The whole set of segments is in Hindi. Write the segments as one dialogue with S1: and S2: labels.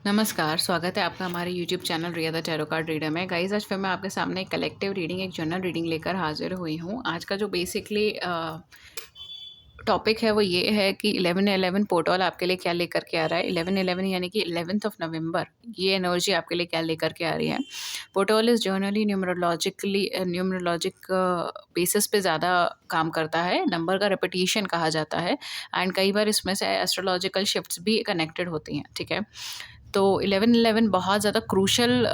S1: नमस्कार, स्वागत है आपका हमारे YouTube channel Riya the tarot card reader में। गाइस, आज फिर मैं आपके सामने एक कलेक्टिव रीडिंग, एक जनरल रीडिंग लेकर हाजिर हुई हूँ। आज का जो बेसिकली टॉपिक है वो ये है कि 11/11 पोर्टल आपके लिए क्या लेकर के आ रहा है। 11/11 यानी कि 11th ऑफ नवंबर, ये एनर्जी आपके लिए क्या लेकर के आ रही है। पोर्टल इज़ जर्नली न्यूमरोलॉजिक बेसिस पे ज़्यादा काम करता है। नंबर का रिपीटिशन कहा जाता है एंड कई बार इसमें से एस्ट्रोलॉजिकल शिफ्ट्स भी कनेक्टेड होती हैं, ठीक है। तो 11/11 बहुत ज़्यादा क्रूशल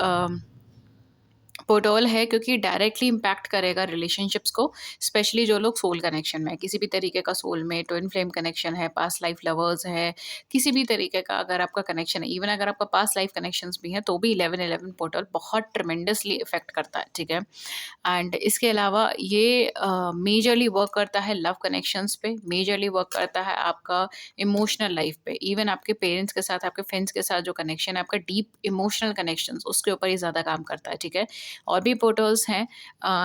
S1: पोर्टल है क्योंकि डायरेक्टली इम्पैक्ट करेगा रिलेशनशिप्स को। स्पेशली जो लोग सोल कनेक्शन में है, किसी भी तरीके का सोल में ट्विन फ्लेम कनेक्शन है, पास्ट लाइफ लवर्स है, किसी भी तरीके का अगर आपका कनेक्शन है, इवन अगर आपका पास्ट लाइफ कनेक्शंस भी हैं, तो भी 11/11 पोर्टल बहुत ट्रेमेंडसली इफेक्ट करता है, ठीक है। एंड इसके अलावा ये मेजरली वर्क करता है लव कनेक्शंस पे, मेजरली वर्क करता है आपका इमोशनल लाइफ पे, इवन आपके पेरेंट्स के साथ, आपके फ्रेंड्स के साथ जो कनेक्शन है, आपका डीप इमोशनल कनेक्शंस, उसके ऊपर ये ज़्यादा काम करता है, ठीक है। और भी पोर्टल्स हैं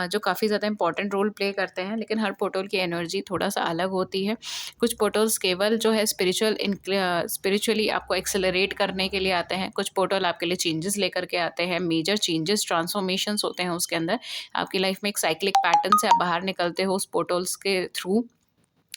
S1: जो काफ़ी ज़्यादा इंपॉर्टेंट रोल प्ले करते हैं, लेकिन हर पोर्टल की एनर्जी थोड़ा सा अलग होती है। कुछ पोर्टल्स केवल जो है स्पिरिचुअली आपको एक्सेलरेट करने के लिए आते हैं, कुछ पोर्टल आपके लिए चेंजेस लेकर के आते हैं, मेजर चेंजेस ट्रांसफॉर्मेशंस होते हैं उसके अंदर। आपकी लाइफ में एक साइक्लिक पैटर्न से आप बाहर निकलते हो उस पोर्टल्स के थ्रू।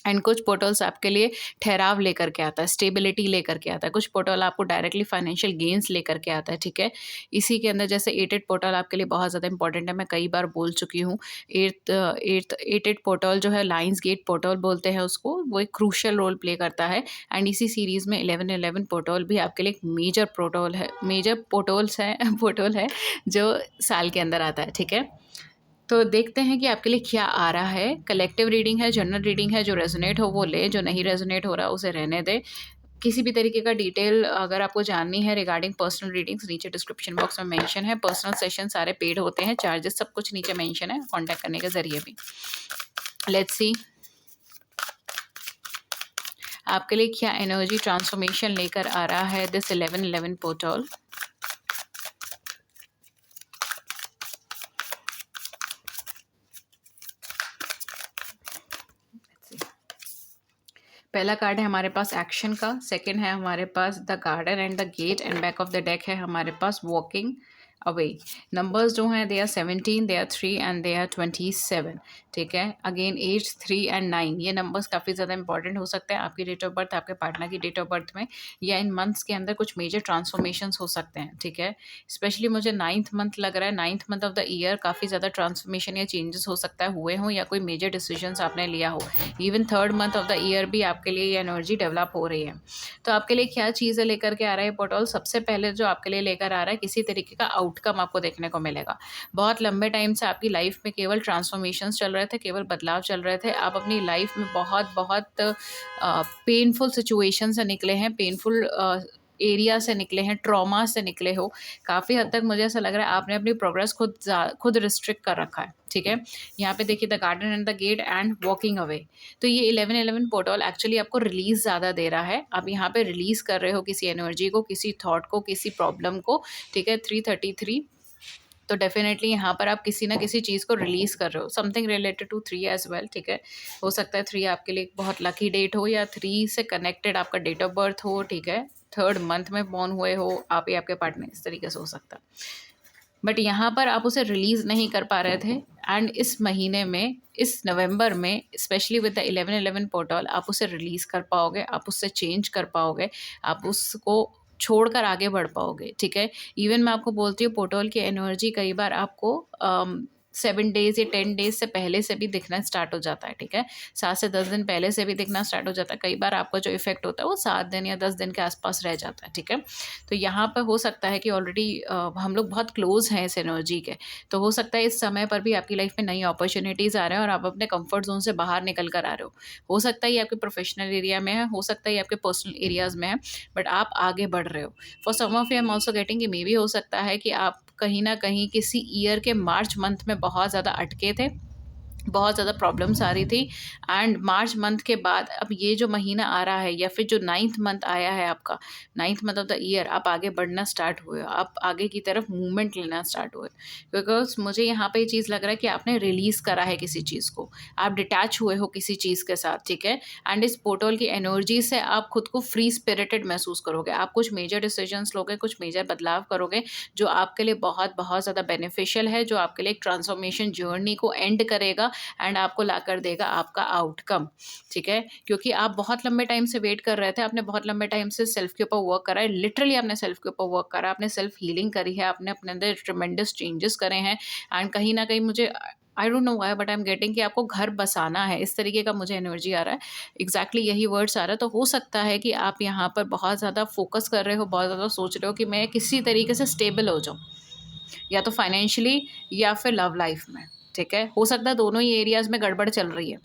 S1: एंड कुछ पोर्टल्स आपके लिए ठहराव लेकर के आता है, स्टेबिलिटी लेकर के आता है। कुछ पोर्टल आपको डायरेक्टली फाइनेंशियल गेन्स लेकर के आता है, ठीक है। इसी के अंदर जैसे एटेड पोर्टल आपके लिए बहुत ज़्यादा इंपॉर्टेंट है, मैं कई बार बोल चुकी हूँ। एटेड पोर्टल जो है, लाइन्स गेट पोर्टल बोलते हैं उसको, वो एक क्रूशियल रोल प्ले करता है। एंड इसी सीरीज़ में 11/11 पोर्टल भी आपके लिए एक मेजर पोर्टल है, मेजर पोर्टल्स है पोर्टल है जो साल के अंदर आता है, ठीक है। तो देखते हैं कि आपके लिए क्या आ रहा है। कलेक्टिव रीडिंग है, जनरल रीडिंग है, जो रेजोनेट हो वो ले, जो नहीं रेजोनेट हो रहा उसे रहने दे। किसी भी तरीके का डिटेल अगर आपको जाननी है रिगार्डिंग पर्सनल रीडिंग्स, नीचे डिस्क्रिप्शन बॉक्स में मेंशन है। पर्सनल सेशन सारे पेड होते हैं, चार्जेस सब कुछ नीचे मेंशन है, कॉन्टैक्ट करने के ज़रिए भी। लेट्स सी आपके लिए क्या एनर्जी ट्रांसफॉर्मेशन लेकर आ रहा है दिस 11/11 पोर्टल। पहला कार्ड है हमारे पास एक्शन का, सेकंड है हमारे पास the garden and the gate, and back of the deck है हमारे पास वॉकिंग अवे। नंबर्स जो हैं they are 17, they are 3 and they are 27, ठीक है। अगेन 8, 3 एंड 9, ये नंबर्स काफ़ी ज़्यादा इंपॉर्टेंट हो सकते हैं आपकी डेट ऑफ बर्थ, आपके पार्टनर की डेट ऑफ बर्थ में, या इन मंथ्स के अंदर कुछ मेजर ट्रांसफॉर्मेशंस हो सकते हैं, ठीक है। स्पेशली मुझे 9th मंथ लग रहा है, 9th month of the year काफ़ी ज़्यादा ट्रांसफॉर्मेशन या चेंजेस हो सकता है हुए हों, या कोई मेजर डिसीजंस आपने लिया हो। Even 3rd month of the year भी आपके लिए ये एनर्जी डेवलप हो रही है। तो आपके लिए क्या चीज़ें लेकर के आ रहा है पोर्टल। सबसे पहले जो आपके लिए लेकर आ रहा है, किसी तरीके का आउटकम आपको देखने को मिलेगा। बहुत लंबे टाइम से आपकी लाइफ में केवल ट्रांसफॉर्मेशंस चल रहे थे, केवल बदलाव चल रहे थे। आप अपनी लाइफ में बहुत बहुत पेनफुल सिचुएशन से निकले हैं, पेनफुल एरिया से निकले हैं, ट्रॉमा से निकले हो। काफ़ी हद तक मुझे ऐसा लग रहा है आपने अपनी प्रोग्रेस खुद रिस्ट्रिक्ट कर रखा है, ठीक है। यहाँ पे देखिए the garden and the gate and walking away. तो ये 11/11 पोर्टल एक्चुअली आपको रिलीज़ ज़्यादा दे रहा है। आप यहाँ पे रिलीज़ कर रहे हो किसी एनर्जी को, किसी थॉट को, किसी प्रॉब्लम को, ठीक है। 333, तो डेफिनेटली यहाँ पर आप किसी ना किसी चीज़ को रिलीज़ कर रहे हो, something related to 3 as well, ठीक है। हो सकता है 3 आपके लिए एक बहुत लकी डेट हो, या 3 से कनेक्टेड आपका डेट ऑफ बर्थ हो, ठीक है। 3rd मंथ में बॉर्न हुए हो आप या आपके पार्टनर, इस तरीके से हो सकता है। बट यहाँ पर आप उसे रिलीज़ नहीं कर पा रहे थे, एंड इस महीने में, इस नवंबर में, स्पेशली विद द 11/11 पोर्टल, आप उसे रिलीज़ कर पाओगे, आप उससे चेंज कर पाओगे, आप उसको छोड़कर आगे बढ़ पाओगे, ठीक है। इवन मैं आपको बोलती हूँ पोर्टल की एनर्जी कई बार आपको 7 डेज़ या 10 डेज़ से पहले से भी दिखना स्टार्ट हो जाता है, ठीक है। 7 से 10 दिन पहले से भी दिखना स्टार्ट हो जाता है। कई बार आपका जो इफेक्ट होता है वो 7 दिन या 10 दिन के आसपास रह जाता है, ठीक है। तो यहाँ पर हो सकता है कि ऑलरेडी हम लोग बहुत क्लोज हैं इस एनर्जी के, तो हो सकता है इस समय पर भी आपकी लाइफ में नई अपॉर्चुनिटीज़ आ रहे हैं और आप अपने कंफर्ट जोन से बाहर निकल कर आ रहे हो सकता है ये आपके प्रोफेशनल एरिया में है, हो सकता है ये आपके पर्सनल एरियाज़ में है, बट आप आगे बढ़ रहे हो। For some of you I am also getting, maybe हो सकता है कि आप कहीं ना कहीं किसी ईयर के मार्च मंथ में बहुत ज़्यादा अटके थे, बहुत ज़्यादा प्रॉब्लम्स आ रही थी। एंड मार्च मंथ के बाद अब ये जो महीना आ रहा है या फिर जो 9th मंथ आया है आपका, 9th month of the year, आप आगे बढ़ना स्टार्ट हुए हो, आप आगे की तरफ मूवमेंट लेना स्टार्ट हुए। बिकॉज मुझे यहाँ पे ये चीज़ लग रहा है कि आपने रिलीज़ करा है किसी चीज़ को, आप डिटैच हुए हो किसी चीज़ के साथ, ठीक है। एंड इस पोर्टल की एनर्जी से आप खुद को फ्री स्पिरिटेड महसूस करोगे, आप कुछ मेजर डिसीजंस लोगे, कुछ मेजर बदलाव करोगे जो आपके लिए बहुत बहुत ज़्यादा बेनिफिशियल है, जो आपके लिए एक ट्रांसफॉर्मेशन जर्नी को एंड करेगा एंड आपको ला कर देगा आपका आउटकम, ठीक है। क्योंकि आप बहुत लंबे टाइम से वेट कर रहे थे, आपने बहुत लंबे टाइम से सेल्फ के ऊपर वर्क करा है, लिटरली आपने सेल्फ के ऊपर वर्क करा, आपने सेल्फ हीलिंग करी है, आपने अपने अंदर ट्रिमेंडस चेंजेस करे हैं। एंड कहीं ना कहीं मुझे, I don't know why, but I am getting कि आपको घर बसाना है, इस तरीके का मुझे एनर्जी आ रहा है। एग्जैक्टली यही वर्ड्स आ रहा है। तो हो सकता है कि आप यहाँ पर बहुत ज़्यादा फोकस कर रहे हो, बहुत ज़्यादा सोच रहे हो कि मैं किसी तरीके से स्टेबल हो जाऊँ, या तो फाइनेंशियली या फिर लव लाइफ में, ठीक है। हो सकता है दोनों ही एरियाज में गड़बड़ चल रही है,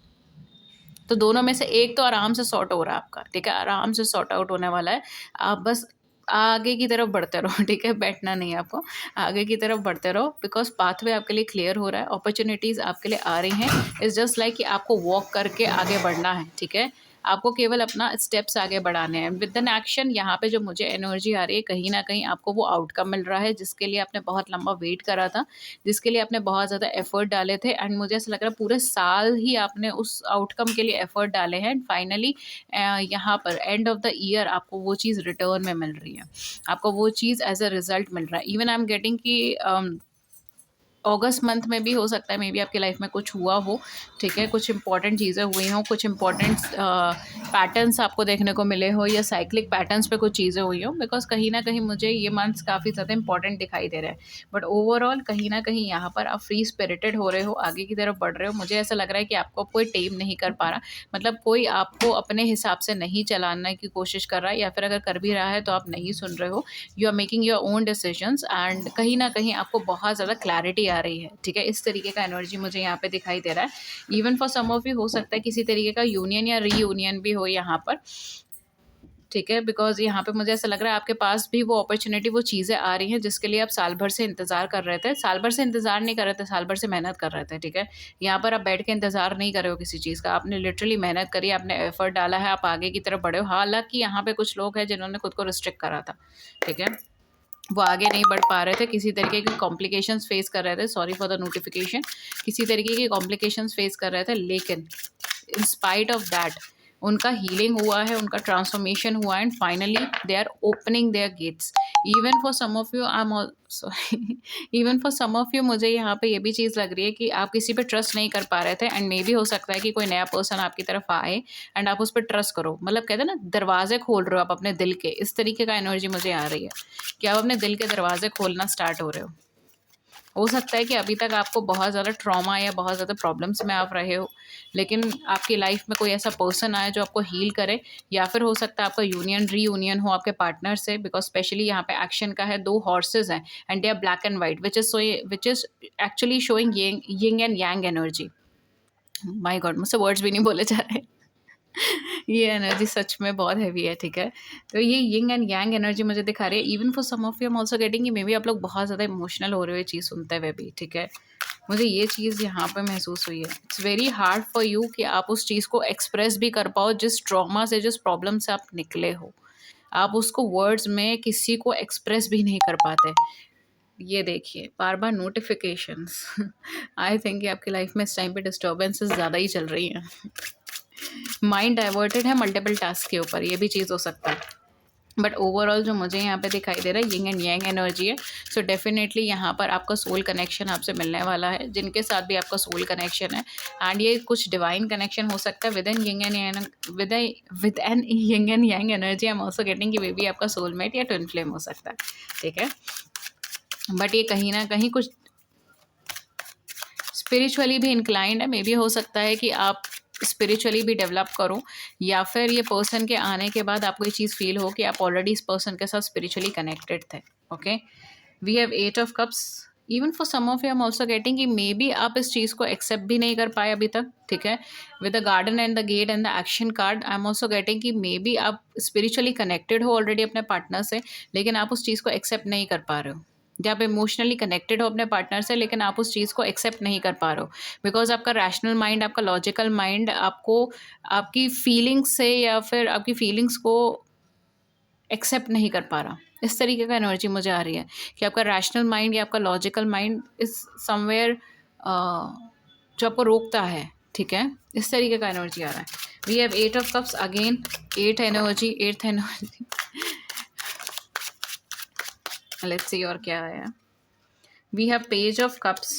S1: तो दोनों में से एक तो आराम से सॉर्ट हो रहा है आपका, ठीक है, आराम से सॉर्ट आउट होने वाला है। आप बस आगे की तरफ बढ़ते रहो, ठीक है, बैठना नहीं है आपको, आगे की तरफ बढ़ते रहो, बिकॉज पाथवे आपके लिए क्लियर हो रहा है, अपॉर्चुनिटीज़ आपके लिए आ रही हैं। इट्स जस्ट लाइक कि आपको वॉक करके आगे बढ़ना है, ठीक है। आपको केवल अपना स्टेप्स आगे बढ़ाने हैं विद एन एक्शन। यहाँ पे जो मुझे एनर्जी आ रही है, कहीं ना कहीं आपको वो आउटकम मिल रहा है जिसके लिए आपने बहुत लंबा वेट करा था, जिसके लिए आपने बहुत ज़्यादा एफर्ट डाले थे। एंड मुझे ऐसा लग रहा है पूरे साल ही आपने उस आउटकम के लिए एफर्ट डाले हैं। एंड फाइनली यहाँ पर एंड ऑफ द ईयर आपको वो चीज़ रिटर्न में मिल रही है, आपको वो चीज़ एज अ रिजल्ट मिल रहा है। इवन आई एम गेटिंग कि अगस्त मंथ में भी हो सकता है मे बी आपकी लाइफ में कुछ हुआ हो, ठीक है, कुछ इंपॉर्टेंट चीज़ें हुई हों, कुछ इंपॉर्टेंट पैटर्न्स आपको देखने को मिले हो, या साइक्लिक पैटर्न्स पे कुछ चीज़ें हुई हों, बिकॉज कहीं ना कहीं मुझे ये मंथ्स काफ़ी ज़्यादा इंपॉर्टेंट दिखाई दे रहा है। बट ओवरऑल कहीं ना कहीं यहाँ पर आप फ्री स्पिरिटेड हो रहे हो, आगे की तरफ बढ़ रहे हो। मुझे ऐसा लग रहा है कि आपको कोई टेम नहीं कर पा रहा, मतलब कोई आपको अपने हिसाब से नहीं चलाने की कोशिश कर रहा है, या फिर अगर कर भी रहा है तो आप नहीं सुन रहे हो। You are making your own decisions and कहीं ना कहीं आपको बहुत ज़्यादा क्लैरिटी आ रही है, ठीक है। इस तरीके का एनर्जी मुझे यहाँ पे दिखाई दे रहा है। Even for some of you हो सकता है किसी तरीके का यूनियन या रीयूनियन भी हो यहाँ पर, ठीक है। बिकॉज यहाँ पे मुझे ऐसा लग रहा है आपके पास भी वो अपॉर्चुनिटी, वो चीज़ें आ रही हैं जिसके लिए आप साल भर से इंतजार कर रहे थे। साल भर से इंतजार नहीं कर रहे थे, साल भर से मेहनत कर रहे थे, ठीक है। यहाँ पर आप बैठ के इंतजार नहीं कर रहे हो किसी चीज़ का, आपने लिटरली मेहनत करी, आपने एफर्ट डाला है, आप आगे की तरफ बढ़े हो। हालांकि यहाँ पे कुछ लोग हैं जिन्होंने खुद को रिस्ट्रिक्ट करा था, ठीक है, वो आगे नहीं बढ़ पा रहे थे, किसी तरीके की कॉम्प्लिकेशंस फेस कर रहे थे, सॉरी फॉर द नोटिफिकेशन, किसी तरीके की कॉम्प्लिकेशंस फेस कर रहे थे। लेकिन इन स्पाइट ऑफ दैट उनका हीलिंग हुआ है, उनका ट्रांसफॉर्मेशन हुआ है, and finally they are opening their gates. Even for some of you I am sorry, even for some of you मुझे यहाँ पे ये भी चीज़ लग रही है कि आप किसी पे ट्रस्ट नहीं कर पा रहे थे, एंड मे भी हो सकता है कि कोई नया पर्सन आपकी तरफ आए एंड आप उस पर ट्रस्ट करो, मतलब कहते हैं ना दरवाजे खोल रहे हो आप अपने दिल के, इस तरीके का एनर्जी मुझे आ रही है कि आप अपने दिल के दरवाजे खोलना स्टार्ट हो रहे हो सकता है कि अभी तक आपको बहुत ज़्यादा ट्रॉमा या बहुत ज़्यादा प्रॉब्लम्स में आप रहे हो, लेकिन आपकी लाइफ में कोई ऐसा पर्सन आए जो आपको हील करे, या फिर हो सकता है आपका यूनियन रीयूनियन हो आपके पार्टनर से। बिकॉज स्पेशली यहाँ पे एक्शन का है, 2 हॉर्सेज हैं and they are black and white which is actually showing yin and yang energy. My God, मुझसे वर्ड्स भी नहीं बोले जा रहे। ये एनर्जी सच में बहुत हैवी है, ठीक है। तो ये यिंग एंड यांग एनर्जी मुझे दिखा रही है। Even for some of you I am also getting कि मे बी आप लोग बहुत ज़्यादा इमोशनल हो रहे हो ये चीज़ सुनते हुए भी, ठीक है। मुझे ये चीज़ यहाँ पे महसूस हुई है। It's very hard for you कि आप उस चीज़ को एक्सप्रेस भी कर पाओ, जिस ट्रॉमा से, जिस प्रॉब्लम से आप निकले हो, आप उसको वर्ड्स में किसी को एक्सप्रेस भी नहीं कर पाते। ये देखिए बार बार नोटिफिकेशंस आई थिंक कि आपकी लाइफ में इस टाइम पे डिस्टर्बेंसेस ज़्यादा ही चल रही हैं, माइंड डाइवर्टेड है मल्टीपल टास्क के ऊपर, ये भी चीज़ हो सकता है। बट ओवरऑल जो मुझे यहाँ पे दिखाई दे रहा है यिंग एंड यांग एनर्जी है। सो डेफिनेटली यहाँ पर आपका सोल कनेक्शन आपसे मिलने वाला है, जिनके साथ भी आपका सोल कनेक्शन है, एंड ये कुछ डिवाइन कनेक्शन हो सकता है with an yin and yang, with an yin and yang energy. I am also getting कि वे भी आपका सोलमेट या ट्विन फ्लेम हो सकता है, ठीक है। बट ये कहीं ना कहीं कुछ स्पिरिचुअली भी इंक्लाइंड है, मे बी हो सकता है कि आप स्पिरिचुअली भी डेवलप करो, या फिर ये पर्सन के आने के बाद आपको ये चीज़ फील हो कि आप ऑलरेडी इस पर्सन के साथ स्पिरिचुअली कनेक्टेड थे, okay. We have 8 of cups. Even for some of you I am also getting कि मे बी आप इस चीज़ को एक्सेप्ट भी नहीं कर पाए अभी तक, ठीक है। With the garden and the gate and the action card, I am also getting कि मे बी आप स्पिरिचुअली कनेक्टेड हो ऑलरेडी अपने पार्टनर से, लेकिन आप उस चीज़ को एक्सेप्ट नहीं कर पा रहे हो, जब आप इमोशनली कनेक्टेड हो अपने पार्टनर से लेकिन आप उस चीज़ को एक्सेप्ट नहीं कर पा रहे हो, बिकॉज आपका रैशनल माइंड, आपका लॉजिकल माइंड आपको आपकी फीलिंग्स से या फिर आपकी फीलिंग्स को एक्सेप्ट नहीं कर पा रहा। इस तरीके का एनर्जी मुझे आ रही है कि आपका रैशनल माइंड या आपका लॉजिकल माइंड इज समवेयर जो आपको रोकता है, ठीक है, इस तरीके का एनर्जी आ रहा है। We have 8 of cups again, 8 energy, 8th energy. Let's see और क्या है। We have page of cups,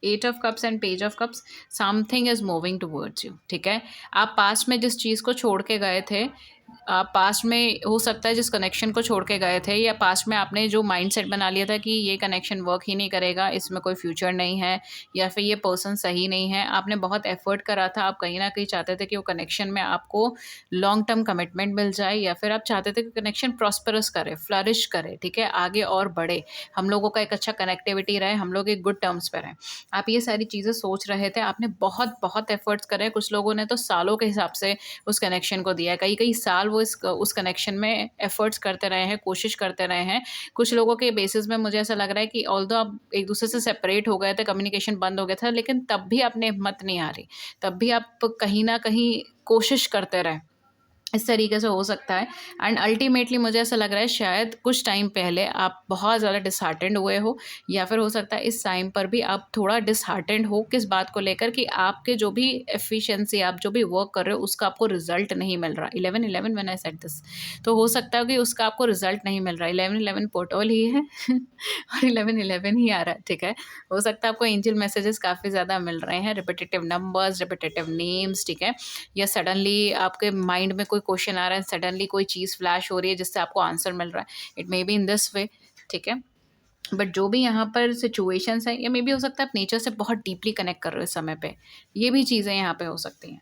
S1: 8 of cups and page of cups. Something is moving towards you, ठीक है। आप पास्ट में जिस चीज़ को छोड़ के गए थे, आप पास्ट में हो सकता है जिस कनेक्शन को छोड़ के गए थे, या पास्ट में आपने जो माइंडसेट बना लिया था कि ये कनेक्शन वर्क ही नहीं करेगा, इसमें कोई फ्यूचर नहीं है, या फिर ये पर्सन सही नहीं है, आपने बहुत एफर्ट करा था, आप कहीं ना कहीं चाहते थे कि वो कनेक्शन में आपको लॉन्ग टर्म कमिटमेंट मिल जाए, या फिर आप चाहते थे कि कनेक्शन प्रॉस्परस करे, फ्लरिश करे, ठीक है, आगे और बढ़े, हम लोगों का एक अच्छा कनेक्टिविटी रहे, हम लोग एक गुड टर्म्स पर रहें। आप ये सारी चीज़ें सोच रहे थे, आपने बहुत बहुत एफर्ट्स करे, कुछ लोगों ने तो सालों के हिसाब से उस कनेक्शन को दिया है, कई कई साल वो उस कनेक्शन में एफर्ट्स करते रहे हैं, कोशिश करते रहे हैं। कुछ लोगों के बेसिस में मुझे ऐसा लग रहा है कि ऑल्दो आप एक दूसरे से सेपरेट हो गए थे, कम्युनिकेशन बंद हो गया था, लेकिन तब भी आपने हिम्मत नहीं हारी, तब भी आप कहीं ना कहीं कोशिश करते रहे। इस तरीके से हो सकता है। एंड अल्टीमेटली मुझे ऐसा लग रहा है शायद कुछ टाइम पहले आप बहुत ज़्यादा डिसहार्टेंड हुए हो, या फिर हो सकता है इस टाइम पर भी आप थोड़ा डिसहार्टेंड हो किस बात को लेकर कि आपके जो भी एफिशिएंसी, आप जो भी वर्क कर रहे हो उसका आपको रिजल्ट नहीं मिल रहा। 11-11 व्हेन आई सेड दिस, तो हो सकता है कि उसका आपको रिजल्ट नहीं मिल रहा। 11-11 पोर्टल ही है और 11-11 ही आ रहा है, ठीक है। हो सकता है आपको एंजल मैसेजेस काफ़ी ज़्यादा मिल रहे हैं, रिपीटेटिव नंबर्स, रिपीटेटिव नेम्स, ठीक है, या सडनली आपके माइंड में कोई क्वेश्चन आ रहा है, सडनली कोई चीज़ फ्लैश हो रही है जिससे आपको आंसर मिल रहा है। It may be in this way, ठीक है। बट जो भी यहाँ पर सिचुएशंस हैं, या मे बी हो सकता है आप नेचर से बहुत डीपली कनेक्ट कर रहे हो इस समय पे, ये भी चीज़ें यहाँ पे हो सकती हैं।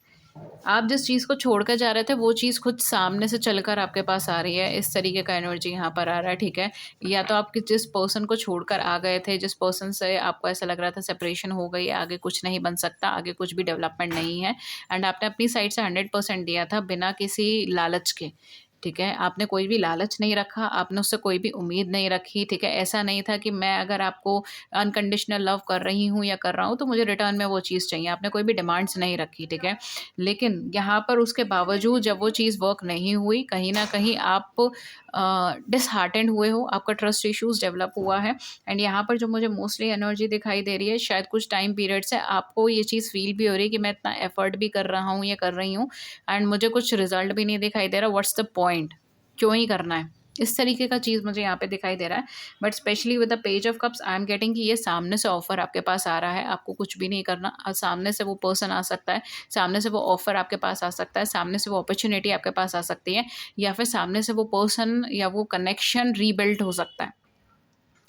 S1: आप जिस चीज़ को छोड़कर जा रहे थे वो चीज़ खुद सामने से चलकर आपके पास आ रही है, इस तरीके का एनर्जी यहाँ पर आ रहा है, ठीक है। या तो आप जिस पर्सन को छोड़कर आ गए थे, जिस पर्सन से आपको ऐसा लग रहा था सेपरेशन हो गई है, आगे कुछ नहीं बन सकता, आगे कुछ भी डेवलपमेंट नहीं है, एंड आपने अपनी साइड से 100% दिया था बिना किसी लालच के, ठीक है। आपने कोई भी लालच नहीं रखा, आपने उससे कोई भी उम्मीद नहीं रखी, ठीक है। ऐसा नहीं था कि मैं अगर आपको अनकंडीशनल लव कर रही हूँ या कर रहा हूँ तो मुझे रिटर्न में वो चीज़ चाहिए, आपने कोई भी डिमांड्स नहीं रखी, ठीक है। लेकिन यहाँ पर उसके बावजूद जब वो चीज़ वर्क नहीं हुई, कहीं न कहीं आप डिसहार्टेंड हुए हो, आपका ट्रस्ट इश्यूज़ डेवलप हुआ है। एंड यहाँ पर जो मुझे मोस्टली एनर्जी दिखाई दे रही है, शायद कुछ टाइम पीरियड से आपको ये चीज़ फ़ील भी हो रही है कि मैं इतना एफ़र्ट भी कर रहा हूँ या कर रही हूँ, एंड मुझे कुछ रिज़ल्ट भी नहीं दिखाई दे रहा, व्हाट्स द पॉइंट? क्यों ही करना है? इस तरीके का चीज़ मुझे यहाँ पे दिखाई दे रहा है। But specially with the page of cups I am getting कि ये सामने से ऑफ़र आपके पास आ रहा है, आपको कुछ भी नहीं करना, सामने से वो पर्सन आ सकता है, सामने से वो ऑफ़र आपके पास आ सकता है, सामने से वो अपॉर्च्युनिटी आपके पास आ सकती है, या फिर सामने से वो पर्सन या वो कनेक्शन रीबिल्ड हो सकता है।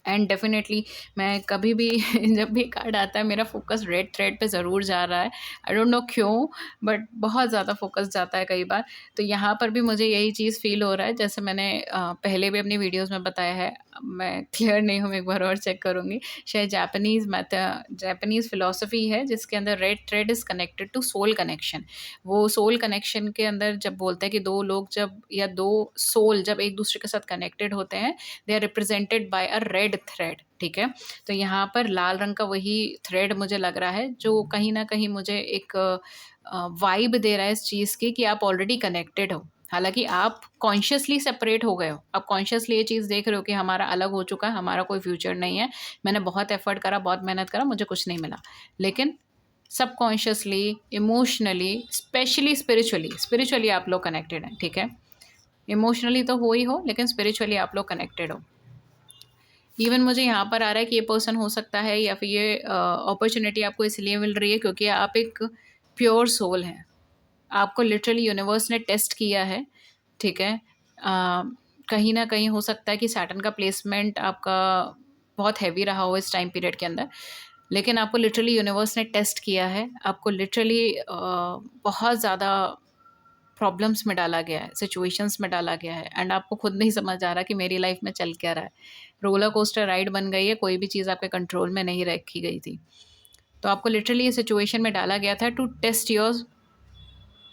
S1: एंड डेफिनेटली मैं कभी भी जब भी कार्ड आता है मेरा फोकस रेड थ्रेड पे ज़रूर जा रहा है। आई डोंट नो क्यों, बट बहुत ज़्यादा फोकस जाता है कई बार। तो यहाँ पर भी मुझे यही चीज़ फ़ील हो रहा है, जैसे मैंने पहले भी अपनी वीडियोज़ में बताया है, मैं क्लियर नहीं हूँ, एक बार और चेक करूँगी। शायद जापानीज़ फ़िलॉसफ़ी है जिसके अंदर red thread is connected to soul connection. वो सोल कनेक्शन के अंदर जब बोलते हैं कि 2 लोग जब, या 2 सोल जब एक दूसरे के साथ कनेक्टेड होते हैं, they are represented by a red thread, ठीक है। तो यहाँ पर लाल रंग का वही थ्रेड मुझे लग रहा है जो कहीं ना कहीं मुझे एक वाइब दे रहा है इस चीज़ की कि आप ऑलरेडी कनेक्टेड हो। हालांकि आप कॉन्शियसली सेपरेट हो गए हो, आप कॉन्शियसली ये चीज़ देख रहे हो कि हमारा अलग हो चुका है, हमारा कोई फ्यूचर नहीं है, मैंने बहुत एफर्ट करा, बहुत मेहनत करा, मुझे कुछ नहीं मिला। लेकिन सबकॉन्शियसली, इमोशनली, स्पेशली स्पिरिचुअली आप लोग कनेक्टेड हैं, ठीक है। इमोशनली तो हो ही हो, लेकिन स्पिरिचुअली आप लोग कनेक्टेड हो। इवन मुझे यहाँ पर आ रहा है कि ये पर्सन हो सकता है, या फिर ये अपॉर्चुनिटी आपको इसलिए मिल रही है क्योंकि आप एक प्योर सोल हैं। आपको लिटरली यूनिवर्स ने टेस्ट किया है, ठीक है। कहीं न कहीं हो सकता है कि सैटर्न का प्लेसमेंट आपका बहुत हेवी रहा हो इस टाइम पीरियड के अंदर, लेकिन आपको लिटरली यूनिवर्स ने टेस्ट किया है। आपको लिटरली बहुत ज़्यादा प्रॉब्लम्स में डाला गया है, सिचुएशंस में डाला गया है, एंड आपको खुद नहीं समझ आ रहा कि मेरी लाइफ में चल क्या रहा है। रोलर कोस्टर राइड बन गई है, कोई भी चीज़ आपके कंट्रोल में नहीं रखी गई थी। तो आपको लिटरली ये सिचुएशन में डाला गया था to test your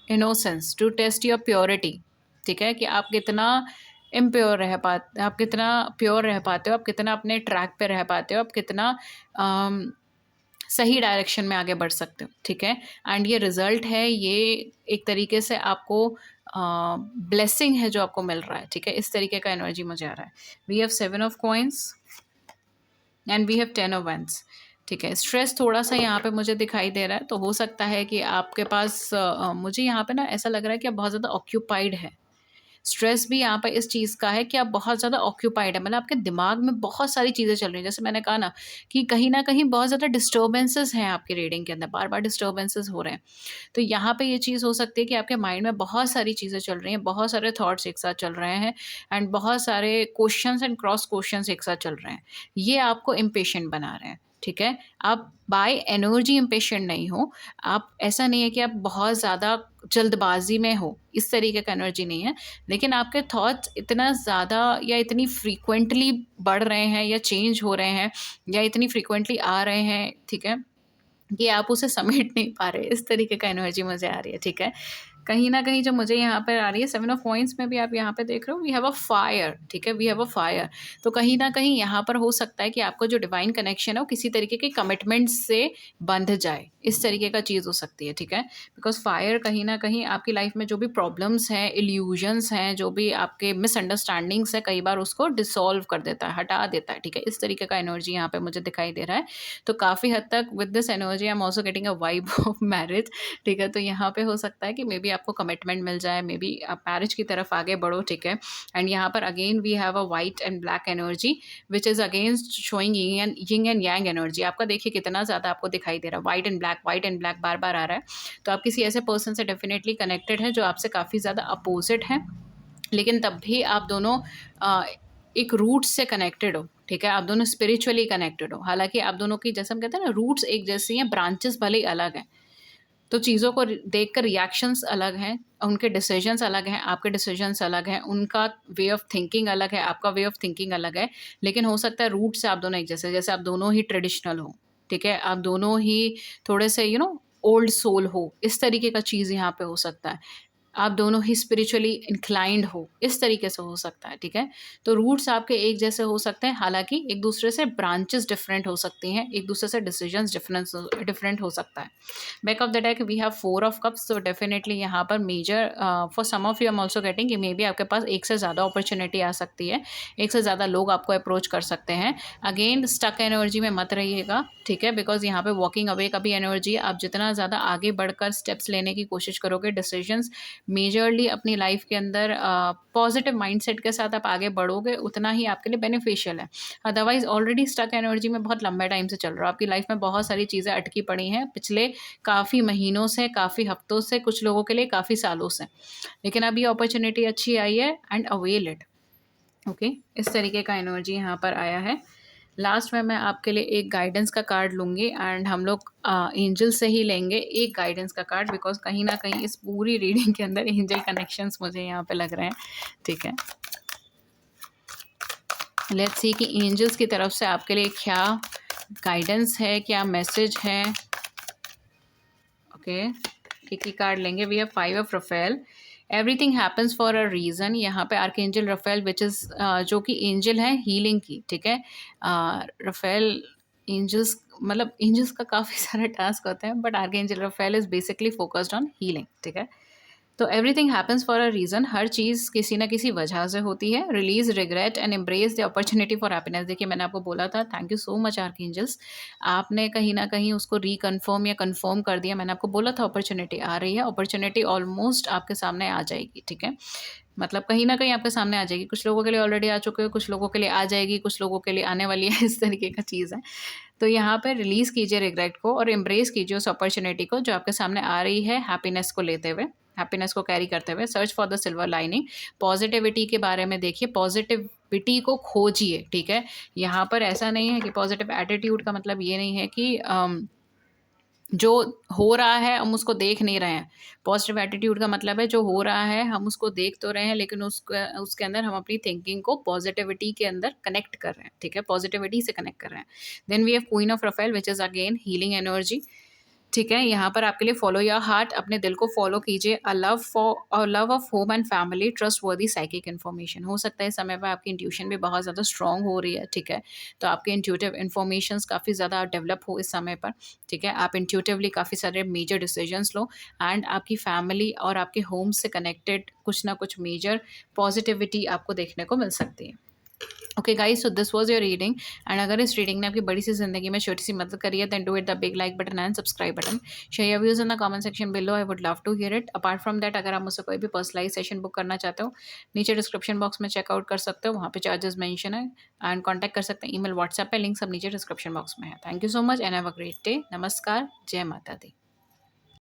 S1: innocence, to test your purity, ठीक है, कि आप कितना इम्प्योर रह पाते, आप कितना प्योर रह पाते हो, आप कितना अपने ट्रैक पे रह पाते हो, आप कितना सही डायरेक्शन में आगे बढ़ सकते हो, ठीक है। एंड ये रिजल्ट है, ये एक तरीके से आपको ब्लेसिंग है जो आपको मिल रहा है, ठीक है। इस तरीके का एनर्जी मुझे आ रहा है। We have 7 of coins and we have 10 of wands, ठीक है। स्ट्रेस थोड़ा सा यहाँ पे मुझे दिखाई दे रहा है, तो हो सकता है कि आपके पास मुझे यहाँ पे ना ऐसा लग रहा है कि आप बहुत ज़्यादा ऑक्यूपाइड है। स्ट्रेस भी यहाँ पर इस चीज़ का है कि आप बहुत ज़्यादा ऑक्यूपाइड है, मतलब आपके दिमाग में बहुत सारी चीज़ें चल रही हैं। जैसे मैंने कहा ना कि कहीं न कहीं बहुत ज़्यादा डिस्टर्बेंसेस हैं आपकी रीडिंग के अंदर, बार-बार डिस्टर्बेंसेस हो रहे हैं। तो यहाँ पे ये चीज़ हो सकती है कि आपके माइंड में बहुत सारी चीज़ें चल रही हैं, बहुत सारे थॉट्स एक साथ चल रहे हैं एंड बहुत सारे क्वेश्चंस एंड क्रॉस क्वेश्चंस एक साथ चल रहे हैं। ये आपको इम्पेशेंट बना रहे हैं, ठीक है। आप बाय एनर्जी इम्पेशेंट नहीं हो, आप ऐसा नहीं है कि आप बहुत ज़्यादा जल्दबाजी में हो, इस तरीके का एनर्जी नहीं है। लेकिन आपके थॉट्स इतना ज़्यादा या इतनी फ्रीक्वेंटली बढ़ रहे हैं या चेंज हो रहे हैं या इतनी फ्रीक्वेंटली आ रहे हैं, ठीक है, कि आप उसे समेट नहीं पा रहे, इस तरीके का एनर्जी मुझे आ रही है, ठीक है। कहीं न कहीं जो मुझे यहाँ पर आ रही है 7 ऑफ कॉइन्स में भी आप यहाँ पे देख रहे हो वी हैव अ फायर, ठीक है, वी हैव अ फायर। तो कहीं न कहीं यहाँ पर हो सकता है कि आपको जो डिवाइन कनेक्शन है वो किसी तरीके के कमिटमेंट से बंध जाए, इस तरीके का चीज़ हो सकती है, ठीक है। बिकॉज़ फायर कहीं न कहीं आपकी लाइफ में जो भी प्रॉब्लम्स हैं, इल्यूजन्स हैं, जो भी आपके मिसअंडरस्टैंडिंग्स हैं, कई बार उसको डिसॉल्व कर देता है, हटा देता है, ठीक है। इस तरीके का एनर्जी यहाँ पे मुझे दिखाई दे रहा है। तो काफ़ी हद तक with this energy I am also getting a vibe of marriage, ठीक है। तो यहाँ पे हो सकता है कि मे बी आपको कमिटमेंट मिल जाए, मे बी आप मैरिज की तरफ आगे बढ़ो, ठीक है। एंड यहाँ पर again we have a white and black energy which is against showing yin and yang energy. आपका देखिए कितना ज़्यादा आपको दिखाई दे रहा है, वाइट एंड ब्लैक बार बार आ रहा है। तो आप किसी ऐसे पर्सन से डेफिनेटली कनेक्टेड है जो आपसे काफ़ी ज़्यादा अपोजिट है, लेकिन तब भी आप दोनों अ, एक रूट से कनेक्टेड हो, ठीक है। आप दोनों स्पिरिचुअली कनेक्टेड हो, हालांकि आप दोनों की जैसे हम कहते हैं ना रूट्स एक जैसी हैं, ब्रांचेस भले ही अलग हैं। तो चीज़ों को देख कर रिएक्शंस अलग हैं, उनके डिसीजंस अलग हैं, आपके डिसीजंस अलग हैं, उनका वे ऑफ थिंकिंग अलग है, आपका वे ऑफ थिंकिंग अलग है। लेकिन हो सकता है रूट से आप दोनों एक जैसे, जैसे आप दोनों ही ट्रेडिशनल हो, ठीक है। आप दोनों ही थोड़े से ओल्ड सोल हो, इस तरीके का चीज़ यहाँ पे हो सकता है। आप दोनों ही स्पिरिचुअली इंक्लाइंड हो, इस तरीके से हो सकता है, ठीक है। तो रूट्स आपके एक जैसे हो सकते हैं, हालाँकि एक दूसरे से ब्रांचेस डिफरेंट हो सकती हैं, एक दूसरे से डिसीजंस डिफरेंट हो सकता है। Back of the deck we have 4 of cups, तो डेफिनेटली यहाँ पर major for some of you I am also getting कि मे बी आपके पास एक से ज़्यादा अपॉर्चुनिटी आ सकती है, एक से ज़्यादा लोग आपको अप्रोच कर सकते हैं। अगेन स्टक एनर्जी में मत रहिएगा, ठीक है, बिकॉज यहाँ पे वॉकिंग अवे का भी एनर्जी है। आप जितना ज़्यादा आगे बढ़कर स्टेप्स लेने की कोशिश करोगे, डिसीजंस मेजरली अपनी लाइफ के अंदर पॉजिटिव माइंडसेट के साथ आप आगे बढ़ोगे, उतना ही आपके लिए बेनिफिशियल है। अदरवाइज ऑलरेडी स्टक एनर्जी में बहुत लंबे टाइम से चल रहा हो, आपकी लाइफ में बहुत सारी चीज़ें अटकी पड़ी हैं पिछले काफ़ी महीनों से, काफ़ी हफ्तों से, कुछ लोगों के लिए काफ़ी सालों से। लेकिन अब ये अपॉर्चुनिटी अच्छी आई है एंड अवेल इट, ओके। इस तरीके का एनर्जी यहाँ पर आया है। लास्ट में मैं आपके लिए एक गाइडेंस का कार्ड लूँगी एंड हम लोग एंजल से ही लेंगे एक गाइडेंस का कार्ड, बिकॉज कहीं ना कहीं इस पूरी रीडिंग के अंदर एंजल कनेक्शंस मुझे यहाँ पे लग रहे हैं, ठीक है। लेट्स सी कि एंजल्स की तरफ से आपके लिए क्या गाइडेंस है, क्या मैसेज है, ओके। एक ही कार्ड लेंगे। We have 5 of Raphael, everything happens for a reason. यहाँ पे आर्कएंजल रफेल विच इज़ जो कि एंजल है हीलिंग की, ठीक है। रफेल एंजल्स, मतलब एंजल्स का काफ़ी सारा टास्क होता है, but archangel Raphael is basically focused on healing, ठीक है। तो everything happens for a reason, हर चीज़ किसी ना किसी वजह से होती है। Release regret and embrace the opportunity for happiness. देखिए मैंने आपको बोला था, thank you so much archangels, आपने कहीं ना कहीं उसको रिकन्फर्म या कन्फर्म कर दिया। मैंने आपको बोला था अपॉर्चुनिटी आ रही है, अपॉर्चुनिटी ऑलमोस्ट आपके सामने आ जाएगी, ठीक है। मतलब कहीं ना कहीं आपके सामने आ जाएगी। कुछ लोगों के लिए ऑलरेडी आ चुके हो, कुछ लोगों के लिए आ जाएगी, कुछ लोगों के लिए आने वाली है, इस तरीके का चीज़ है। तो यहाँ पे रिलीज़ कीजिए रिग्रेट को और एम्ब्रेस कीजिए उस अपॉर्चुनिटी को जो आपके सामने आ रही है, हैप्पीनेस को लेते हुए, हैप्पीनेस को कैरी करते हुए। Search for the silver lining, positivity के बारे में देखिए, पॉजिटिविटी को खोजिए, ठीक है। यहाँ पर ऐसा नहीं है कि पॉजिटिव एटीट्यूड का मतलब ये नहीं है कि जो हो रहा है हम उसको देख नहीं रहे हैं। पॉजिटिव एटीट्यूड का मतलब है जो हो रहा है हम उसको देख तो रहे हैं, लेकिन उसके अंदर हम अपनी थिंकिंग को पॉजिटिविटी के अंदर कनेक्ट कर रहे हैं, ठीक है, पॉजिटिविटी से कनेक्ट कर रहे हैं। Then we have queen of Raphael which is again healing energy. ठीक है, यहाँ पर आपके लिए फॉलो योर हार्ट, अपने दिल को फॉलो कीजिए। A love of home and family, trustworthy psychic information. हो सकता है इस समय पे आपकी इंट्यूशन भी बहुत ज़्यादा स्ट्रॉन्ग हो रही है, ठीक है? तो आपके इंट्यूटिव इन्फॉर्मेशंस काफ़ी ज़्यादा डेवलप हो इस समय पर, ठीक है? आप इंट्यूटिवली काफ़ी सारे मेजर डिसीजंस लो एंड आपकी फैमिली और आपके होम से कनेक्टेड कुछ ना कुछ मेजर पॉजिटिविटी आपको देखने को मिल सकती है। Okay guys, so this was your reading and अगर इस रीडिंग ने आपकी बड़ी सी जिंदगी में छोटी सी मदद करी है then do it the big like button and subscribe button. Share your views in the comment section below, I would love to hear it. Apart from that, अगर आप मुझसे कोई भी पर्सनलाइज सेशन बुक करना चाहते हो, नीचे डिस्क्रिप्शन बॉक्स में चेकआउट कर सकते हो, वहाँ पे चार्जेस मेंशन है एंड कॉन्टैक्ट कर सकते हैं ईमेल व्हाट्सएप पे, लिंक सब नीचे डिस्क्रिप्शन बॉक्स में है। Thank you so much and have a great day. नमस्कार, जय माता दी।